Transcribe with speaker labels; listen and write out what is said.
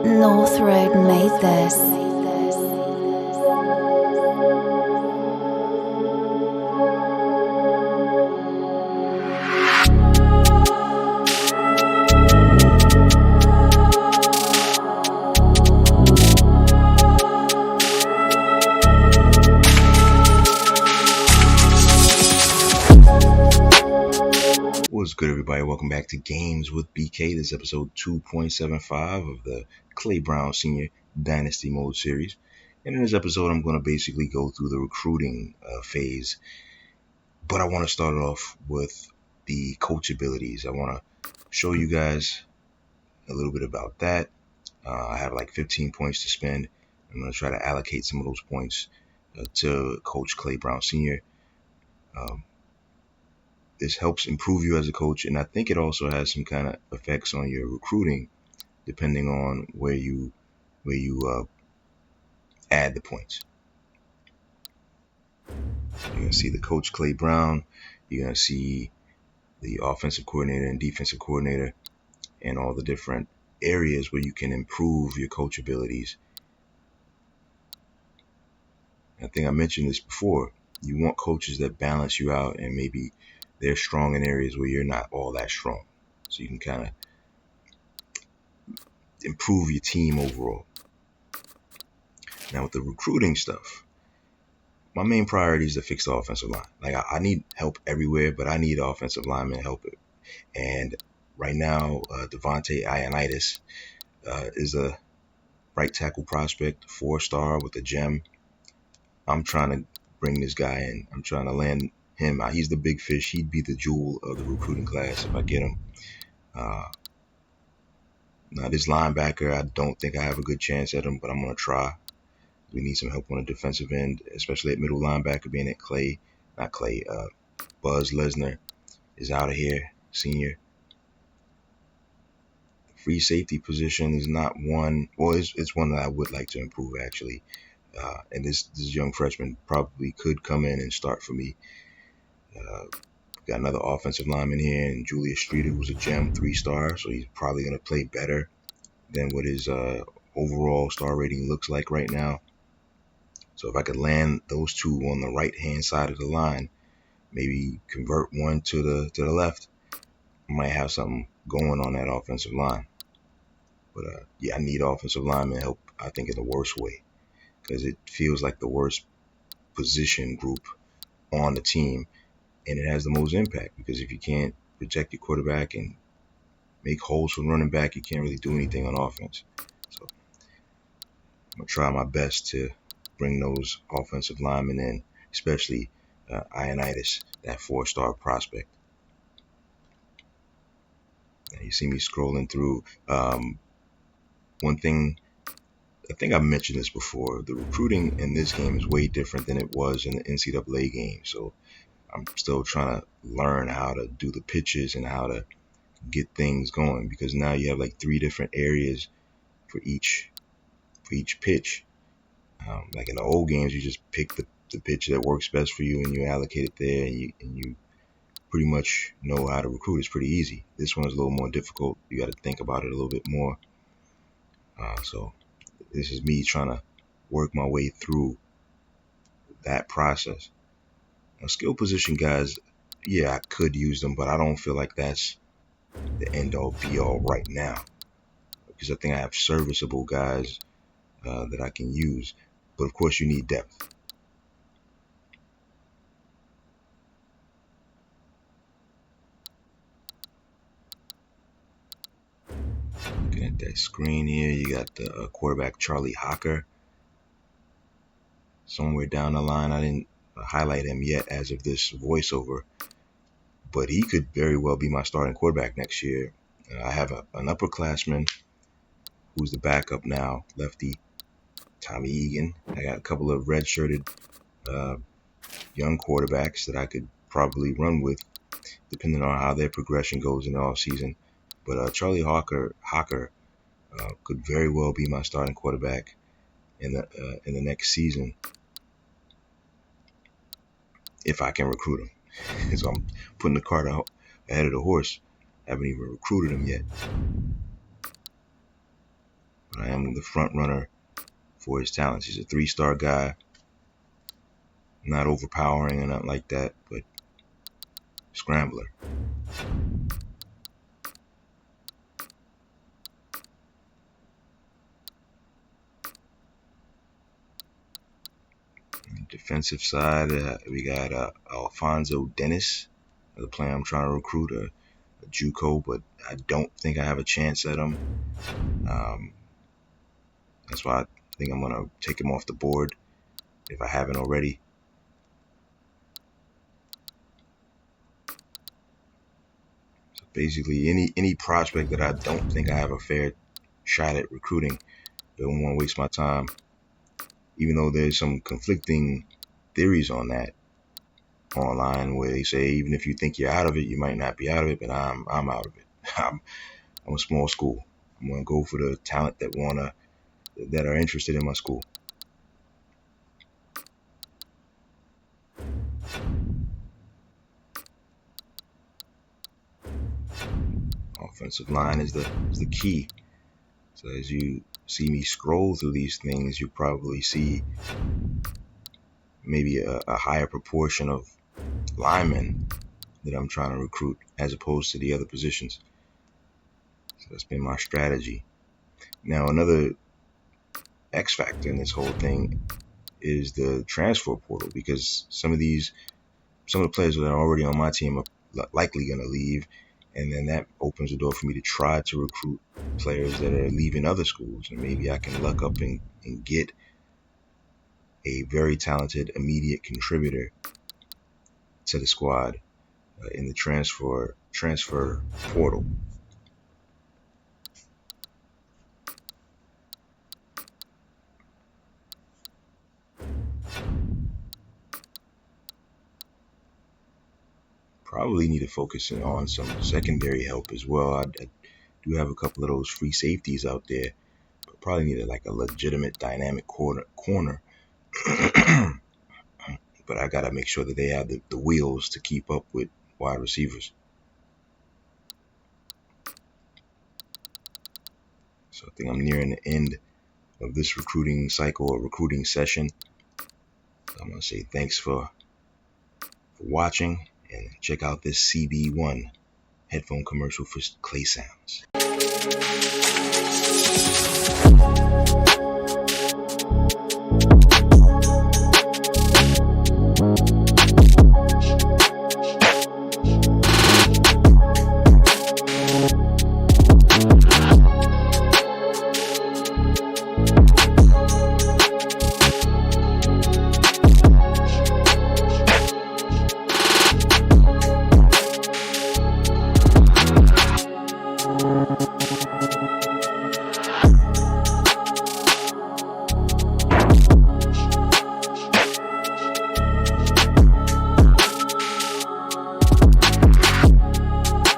Speaker 1: North Road made this.
Speaker 2: What's good, everybody? Welcome back to Games with BK. This is episode 2.75 of the Clay Brown Sr. Dynasty Mode series. And in this episode, I'm going to basically go through the recruiting phase. But I want to start off with the coach abilities. I want to show you guys a little bit about that. I have like 15 points to spend. I'm going to try to allocate some of those points to Coach Clay Brown Sr. This helps improve you as a coach, and I think it also has some kind of effects on your recruiting, depending on where you add the points. You're gonna see the Coach Clay Brown. You're gonna see the offensive coordinator and defensive coordinator, and all the different areas where you can improve your coach abilities. I think I mentioned this before. You want coaches that balance you out, and maybe they're strong in areas where you're not all that strong. So you can kind of improve your team overall. Now with the recruiting stuff, my main priority is to fix the offensive line. Like I need help everywhere, but I need offensive linemen help it. And right now, Devontae Ioannidis is a right tackle prospect, 4-star with a gem. I'm trying to bring this guy in. I'm trying to land him. He's the big fish. He'd be the jewel of the recruiting class if I get him. Now this linebacker, I don't think I have a good chance at him, but I'm going to try. We need some help on the defensive end, especially at middle linebacker, being at Buzz Lesnar is out of here, senior. The free safety position is not one, well, it's one that I would like to improve, actually. And this young freshman probably could come in and start for me. Got another offensive lineman here, and Julius Streeter, who's a gem, 3-star, so he's probably going to play better than what his overall star rating looks like right now. So if I could land those two on the right-hand side of the line, maybe convert one to the left, I might have something going on that offensive line. But yeah, I need offensive lineman help, I think, in the worst way, because it feels like the worst position group on the team. And it has the most impact, because if you can't protect your quarterback and make holes for running back, you can't really do anything on offense. So I'm going to try my best to bring those offensive linemen in, especially Ioannidis, that 4-star prospect. Now you see me scrolling through. One thing, I think I've mentioned this before, the recruiting in this game is way different than it was in the NCAA game. So I'm still trying to learn how to do the pitches and how to get things going, because now you have like 3 different areas for each pitch. Like in the old games, you just pick the pitch that works best for you and you allocate it there, and you pretty much know how to recruit. It's pretty easy. This one is a little more difficult. You got to think about it a little bit more. So this is me trying to work my way through that process. Now, skill position guys, yeah, I could use them, but I don't feel like that's the end-all be-all right now, because I think I have serviceable guys that I can use. But of course, you need depth. Looking at that screen here, you got the quarterback Charlie Hocker. Somewhere down the line, I didn't highlight him yet as of this voiceover, but he could very well be my starting quarterback next year. I have an upperclassman who's the backup now, lefty Tommy Egan. I got a couple of red-shirted young quarterbacks that I could probably run with, depending on how their progression goes in the offseason. But Charlie Hocker could very well be my starting quarterback in the next season, if I can recruit him. So I'm putting the cart out ahead of the horse. I haven't even recruited him yet. but I am the front runner for his talents. He's a 3-star guy, not overpowering or nothing like that, but scrambler. Defensive side, we got Alfonso Dennis, the player I'm trying to recruit, a JUCO, but I don't think I have a chance at him. That's why I think I'm gonna take him off the board if I haven't already. So basically, any prospect that I don't think I have a fair shot at recruiting, don't want to waste my time. Even though there's some conflicting theories on that online, where they say even if you think you're out of it, you might not be out of it, but I'm out of it. I'm a small school. I'm gonna go for the talent that are interested in my school. Offensive line is the key. So as you see me scroll through these things, you probably see maybe a higher proportion of linemen that I'm trying to recruit as opposed to the other positions. So that's been my strategy. Now another X factor in this whole thing is the transfer portal, because some of the players that are already on my team are likely going to leave, and then that opens the door for me to try to recruit players that are leaving other schools, and maybe I can luck up and get a very talented immediate contributor to the squad in the transfer portal. Probably need to focus on some secondary help as well. I do have a couple of those free safeties out there, but probably need a legitimate dynamic corner. But I gotta make sure that they have the wheels to keep up with wide receivers. So I think I'm nearing the end of this recruiting cycle or recruiting session. So I'm gonna say thanks for watching, and check out this CB1 headphone commercial for Clay Sounds.